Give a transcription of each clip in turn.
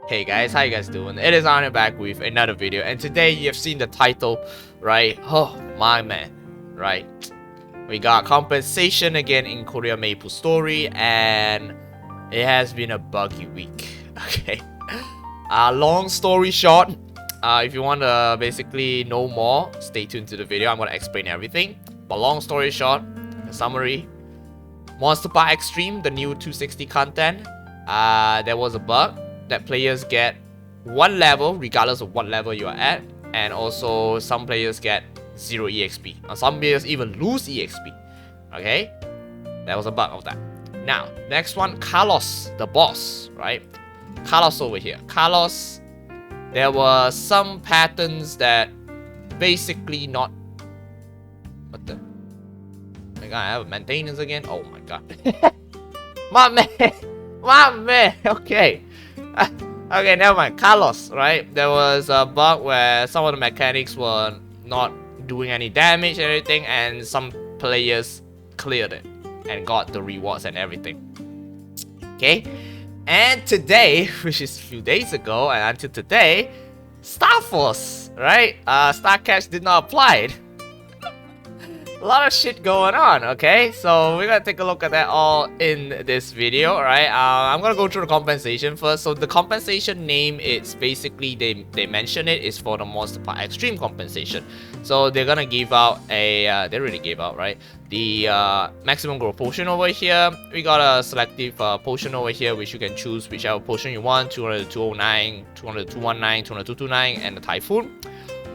Hey guys, how you guys doing? It is Arne back with another video, and today you have seen the title, right? Oh my man, right? We got compensation again in Korea MapleStory, and it has been a buggy week. Okay. Long story short, if you want to basically know more, stay tuned to the video. I'm gonna explain everything. But long story short, summary: Monster Park Extreme, the new 260 content. There was a bug that players get one level regardless of what level you are at, and also some players get 0 EXP, and some players even lose EXP. Okay, that was a bug of that. Now, next one, Kalos, the boss, right? Kalos over here. Kalos, there were some patterns that basically not. What the? I gotta have maintenance again. Oh my god. my man. Okay. Okay, never mind. Kalos, right? There was a bug where some of the mechanics were not doing any damage and everything, and some players cleared it and got the rewards and everything. Okay, and today, which is a few days ago, and until today, Star Force, right? Star Catch did not apply it. A lot of shit going on, okay? So we're gonna take a look at that all in this video, right? I'm gonna go through the compensation first. So the compensation name, it's basically, they mention it is for the Monster Park Extreme compensation. So they're gonna give out a, they already gave out, right? The maximum growth potion over here. We got a selective potion over here, which you can choose whichever potion you want. 200 to 209, 200 to 219, 200 to 229, and the Typhoon.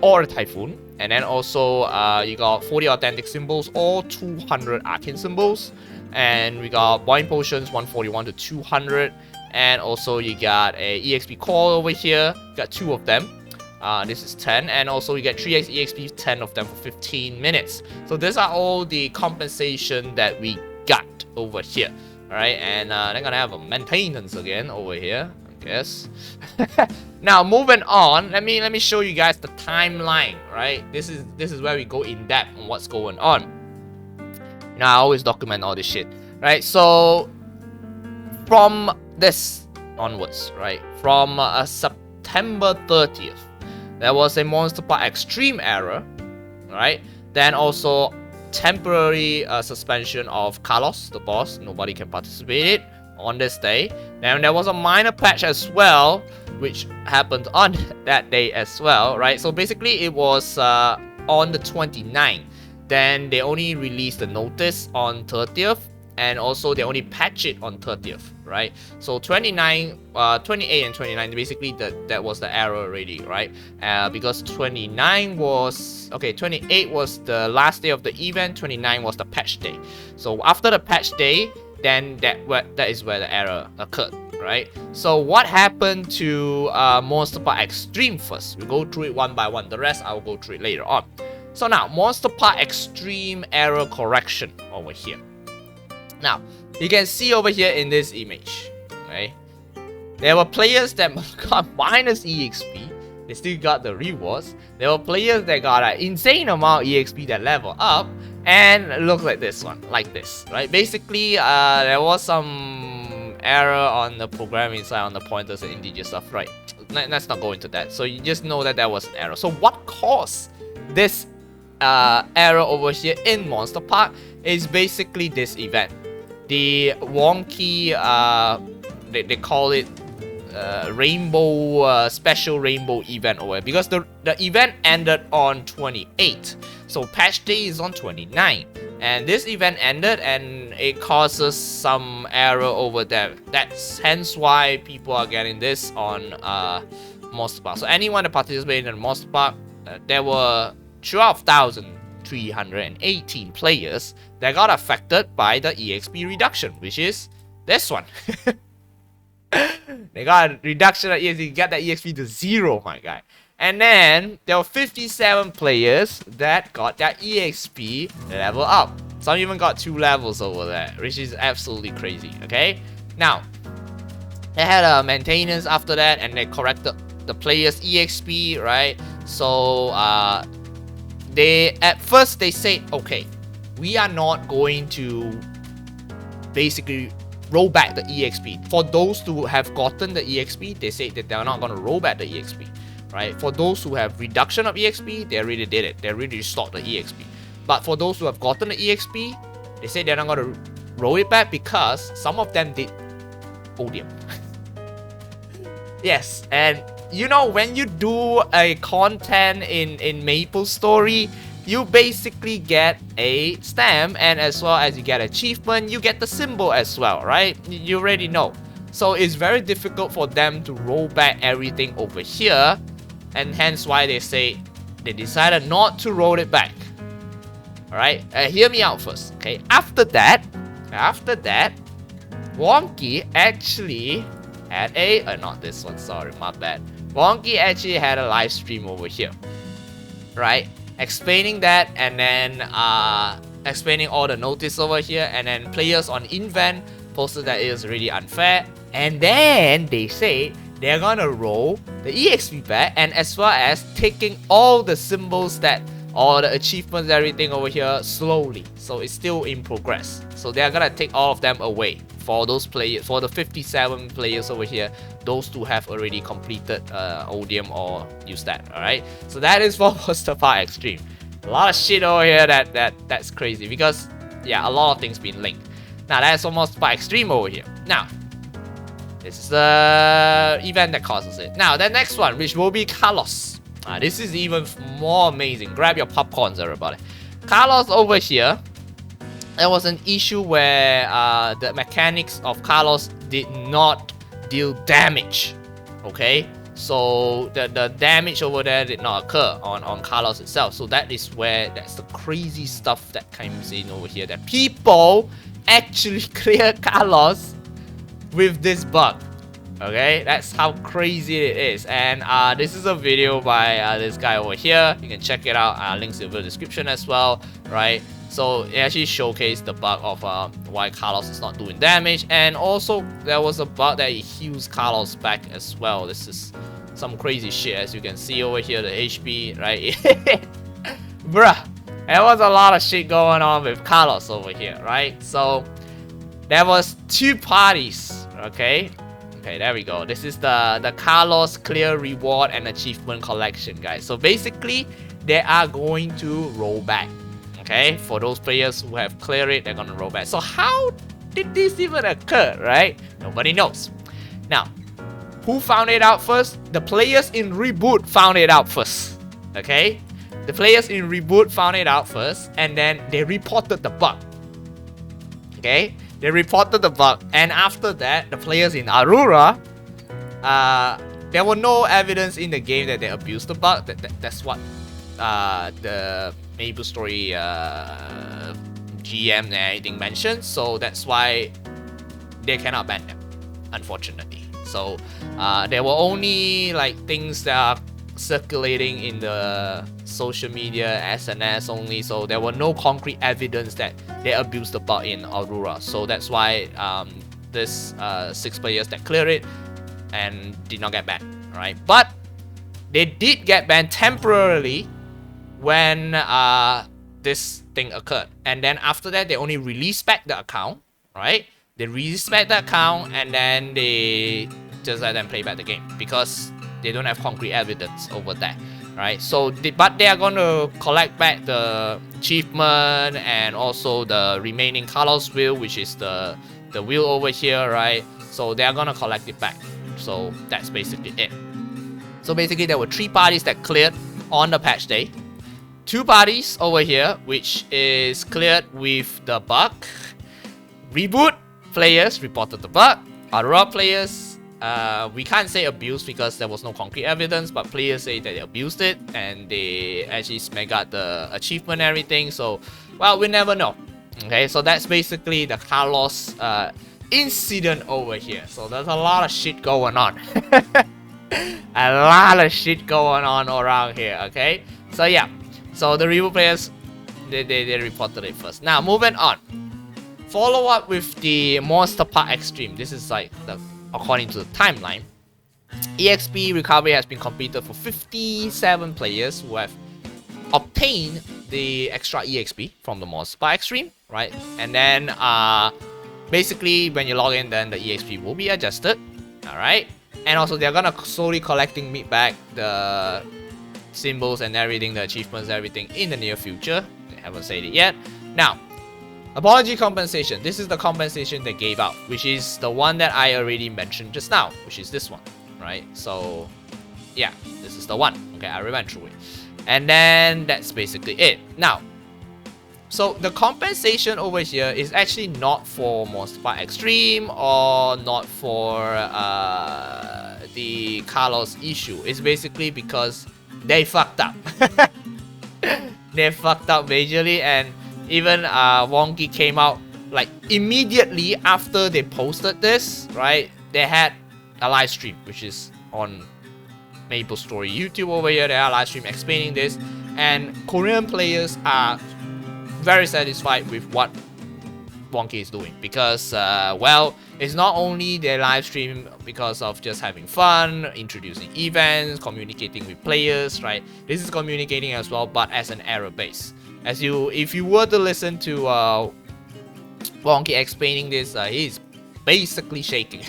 Or the Typhoon. And then also you got 40 authentic symbols or 200 arcane symbols, and we got Boiling Potions 141 to 200, and also you got a EXP call over here. You got 2 of them. This is 10, and also you get 3x EXP, 10 of them for 15 minutes. So these are all the compensation that we got over here. Alright, and they're gonna have a maintenance again over here, I guess. Now moving on, let me show you guys the timeline, right? This is where we go in depth on what's going on. Now I always document all this shit, right? So from this onwards, right? From September 30th, there was a Monster Park Extreme error, right? Then also temporary suspension of Kalos, the boss. Nobody can participate in it on this day. Then there was a minor patch as well, which happened on that day as well, right? So basically it was on the 29th. Then they only released the notice on 30th, and also they only patch it on 30th, right? So 28 and 29, basically that was the error already, right? Because 28 was the last day of the event, 29 was the patch day. So after the patch day, then that is where the error occurred, right? So what happened to Monster Park Extreme first? We'll go through it one by one. The rest I'll go through it later on. So now, Monster Park Extreme error correction over here. Now, you can see over here in this image, right? There were players that got minus EXP. They still got the rewards. There were players that got an insane amount of EXP that level up. And it looks like this one, like this, right? Basically, there was some error on the programming side on the pointers and integer stuff, right? Let's not go into that. So you just know that there was an error. So what caused this error over here in Monster Park is basically this event. The wonky, they call it rainbow, special rainbow event over here, because the event ended on 28. So patch day is on 29, and this event ended and it causes some error over there. That's hence why people are getting this on Monster Park. So anyone that participated in Monster Park, there were 12,318 players that got affected by the EXP reduction, which is this one. They got a reduction of EXP, you get that EXP to 0, my guy. And then there were 57 players that got their EXP level up. Some even got 2 levels over there, which is absolutely crazy, okay? Now, they had a maintenance after that, and they corrected the players' EXP, right? So, at first they said, okay, we are not going to basically roll back the EXP. For those who have gotten the EXP, they say that they're not going to roll back the EXP, right? For those who have reduction of EXP, they already did it. They already restored the EXP. But for those who have gotten the EXP, they say they're not going to roll it back because some of them did odium. Yes, and you know, when you do a content in MapleStory, you basically get a stamp, and as well as you get achievement, you get the symbol as well, right? You already know. So it's very difficult for them to roll back everything over here, and hence why they say they decided not to roll it back. Alright, hear me out first, okay? After that, Wonky actually had a, not this one, sorry, my bad. Wonky actually had a live stream over here, right? Explaining that, and then explaining all the notice over here, and then players on Invent posted that it was really unfair, and then they say they're gonna roll the EXP back, and as well as taking all the symbols that, all the achievements, everything over here slowly. So it's still in progress. So they're gonna take all of them away for those players, for the 57 players over here, those who have already completed Odium or use that. Alright, so that is for Monster Park Extreme. A lot of shit over here that's crazy, because yeah, a lot of things been linked. Now that's for Monster Park Extreme over here. Now this is the event that causes it. Now the next one, which will be Kalos. This is even more amazing. Grab your popcorns, everybody. Kalos over here, there was an issue where the mechanics of Kalos did not deal damage. Okay, so the damage over there did not occur on Kalos itself. So that is where that's the crazy stuff that comes in over here, that people actually clear Kalos with this bug. Okay, that's how crazy it is. And this is a video by this guy over here. You can check it out. Links in the description as well, right? So it actually showcased the bug of why Kalos is not doing damage, and also there was a bug that it heals Kalos back as well. This is some crazy shit, as you can see over here, the HP, right? Bruh, there was a lot of shit going on with Kalos over here, right? So there was two parties, okay? Okay, there we go. This is the Kalos Clear Reward and Achievement Collection, guys. So basically, they are going to roll back. Okay, for those players who have cleared it, they're gonna roll back. So how did this even occur, right? Nobody knows. Now, who found it out first? The players in Reboot found it out first. Okay, the players in Reboot found it out first, and then they reported the bug. Okay, they reported the bug, and after that, the players in Aurora, there were no evidence in the game that they abused the bug. That's what the MapleStory GM and everything mentioned. So that's why they cannot ban them, unfortunately. So there were only like things that are circulating in the social media, SNS only. So there were no concrete evidence that they abused the bug in Aurora. So that's why this 6 players that cleared it and did not get banned, right? But they did get banned temporarily when this thing occurred, and then after that they only released back the account, right? They released back the account, and then they just let them play back the game because they don't have concrete evidence over that, right? So but they are going to collect back the achievement and also the remaining Kalos wheel, which is the wheel over here, right? So they are going to collect it back. So that's basically it. So basically there were 3 parties that cleared on the patch day, 2 parties over here which is cleared with the bug. Reboot players reported the bug. Aurora players, we can't say abuse because there was no concrete evidence, but players say that they abused it and they actually got the achievement and everything. So, well, we never know. Okay, so that's basically the Kalos incident over here. So there's a lot of shit going on. A lot of shit going on around here, okay? So yeah, so the reboot players, they reported it first. Now, moving on. Follow up with the Monster Park Extreme. This is like, according to the timeline. EXP recovery has been completed for 57 players who have obtained the extra EXP from the Monster Park Extreme, right? And then basically when you log in, then the EXP will be adjusted. Alright, and also they're gonna slowly collecting me back the symbols and everything, the achievements, everything in the near future. They haven't said it yet. Now, apology compensation. This is the compensation they gave out, which is the one that I already mentioned just now, which is this one, right? So yeah, this is the one. Okay, I ran through it, and then that's basically it. Now, so the compensation over here is actually not for Monster Park Extreme or not for the Kalos issue. It's basically because they fucked up. They fucked up majorly, and even Wonky came out like immediately after they posted this, right? They had a live stream, which is on MapleStory YouTube over here. They are live stream explaining this, and Korean players are very satisfied with what Wonky is doing, because well, it's not only their live stream because of just having fun, introducing events, communicating with players, right? This is communicating as well, but as an error base. If you were to listen to Wonky explaining this, he's basically shaking.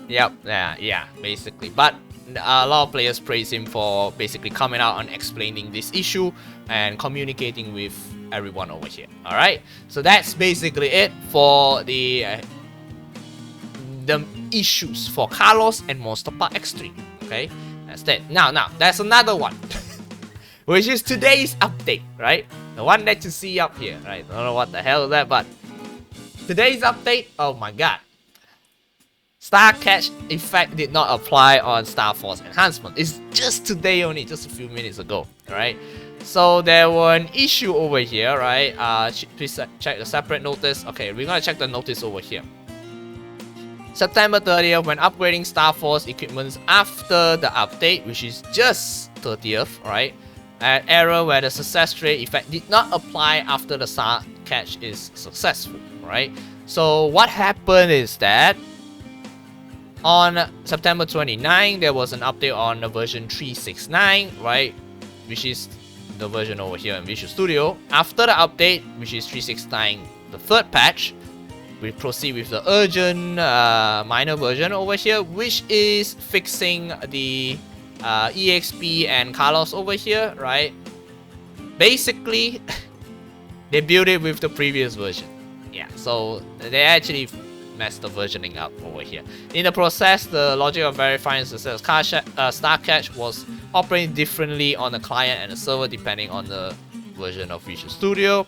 Yep, yeah, basically. But a lot of players praise him for basically coming out and explaining this issue and communicating with everyone over here. Alright, so that's basically it for the issues for Kalos and Monster Park Extreme. Okay, that's it. Now, there's another one, which is today's update, right? The one that you see up here, right? I don't know what the hell is that, but today's update, oh my god. Star Catch effect did not apply on Star Force enhancement. It's just today only, just a few minutes ago, right? So there were an issue over here, right? Please check the separate notice. Okay, we're gonna check the notice over here. September 30th, when upgrading Star Force equipments after the update, which is just 30th, right? An error where the success rate effect did not apply after the Star Catch is successful, right? So what happened is that on September 29, there was an update on the version 369, right? Which is the version over here in Visual Studio. After the update, which is 369, the third patch, we proceed with the urgent minor version over here, which is fixing the EXP and Kalos over here, right? Basically, they built it with the previous version. Yeah, so they actually messed the versioning up over here. In the process, the logic of verifying success Star Catch was operating differently on the client and the server depending on the version of Visual Studio.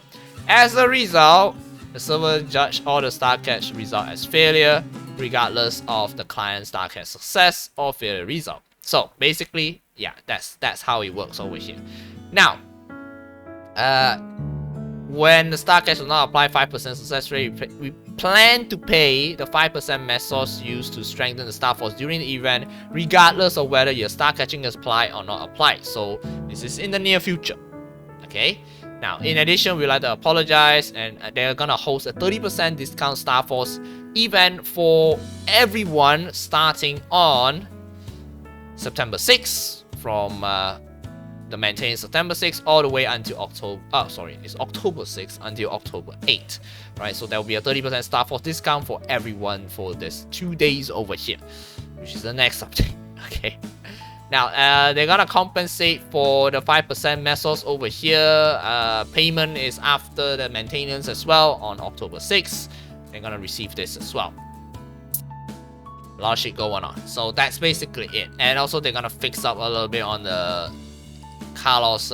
As a result, the server judged all the Star Catch result as failure, regardless of the client's Star Catch success or failure result. So basically, yeah, that's how it works over here. Now, when the Star Catch will not apply 5% success rate, we plan to pay the 5% mass source used to strengthen the Star Force during the event, regardless of whether your Star Catching is applied or not applied. So this is in the near future. Okay. Now, in addition, we'd like to apologize, and they're gonna host a 30% discount Star Force event for everyone starting on September 6th from the maintained September 6th all the way until October. Oh, sorry, it's October 6th until October 8th, right? So there will be a 30% Star Force discount for everyone for this 2 days over here, which is the next update. Okay. Now, they're gonna compensate for the 5% mesos over here. Payment is after the maintenance as well on October 6th. They're gonna receive this as well. A lot of shit going on. So that's basically it. And also they're gonna fix up a little bit on the Kalos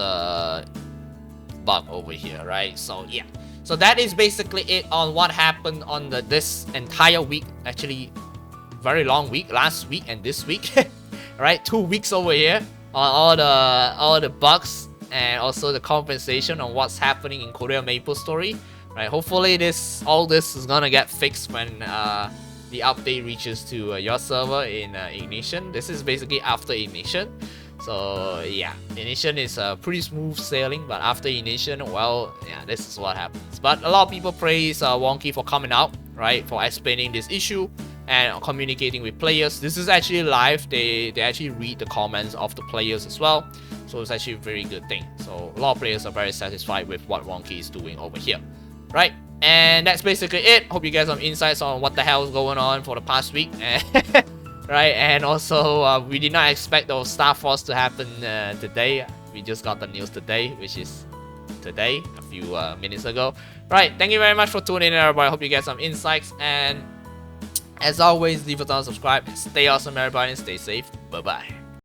bug over here, right? So yeah. So that is basically it on what happened on this entire week. Actually, very long week. Last week and this week. Right, 2 weeks over here on all the bugs and also the compensation on what's happening in Korea MapleStory. Right, hopefully all this is gonna get fixed when the update reaches to your server in Ignition. This is basically after Ignition. So yeah, Ignition is pretty smooth sailing, but after Ignition, well, yeah, this is what happens. But a lot of people praise Wonky for coming out, right, for explaining this issue and communicating with players. This is actually live. They actually read the comments of the players as well, so it's actually a very good thing. So a lot of players are very satisfied with what Wonky is doing over here, right? And that's basically it. Hope you get some insights on what the hell is going on for the past week. Right, and also we did not expect those Star Force to happen today. We just got the news today, which is today, a few minutes ago. Right, thank you very much for tuning in, everybody. Hope you get some insights, and as always, leave a thumbs up, subscribe, stay awesome, everybody, and stay safe. Bye bye.